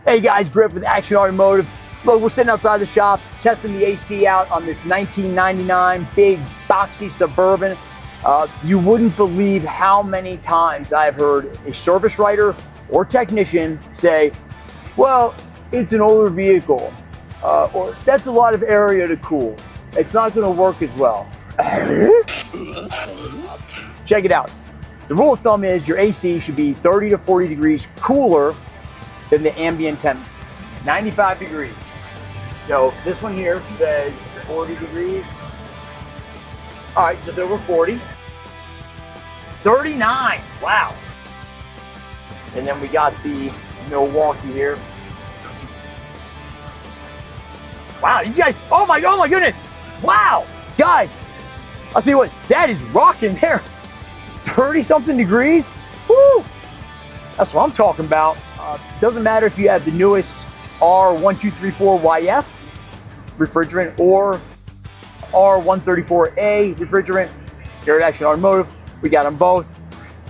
Hey guys, Griff with Action Automotive. Look, we're sitting outside the shop testing the AC out on this 1999 big boxy Suburban. You wouldn't believe how many times I've heard a service writer or technician say, well, it's an older vehicle, or that's a lot of area to cool. It's not going to work as well. Check it out. The rule of thumb is your AC should be 30 to 40 degrees cooler than the ambient temp, 95 degrees. So this one here says 40 degrees. All right, just over 40. 39, wow. And then we got the Milwaukee here. Wow, you guys, oh my goodness. Wow, guys, I'll tell you what, that is rocking there. 30 something degrees, woo. That's what I'm talking about. Doesn't matter if you have the newest R1234YF refrigerant or R134A refrigerant. Here at Action Automotive, we got them both.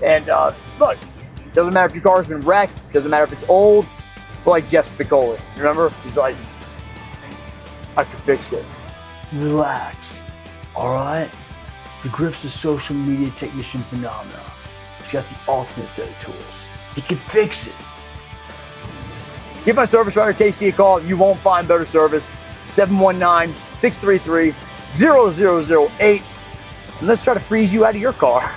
And look, doesn't matter if your car's been wrecked, doesn't matter if it's old. But like Jeff Spicoli, remember? He's like, I can fix it. Relax, all right? The Griff's a social media technician phenomenon. He's got the ultimate set of tools. He can fix it. Give my service writer KC a call. You won't find better service. 719-633-0008. And let's try to freeze you out of your car.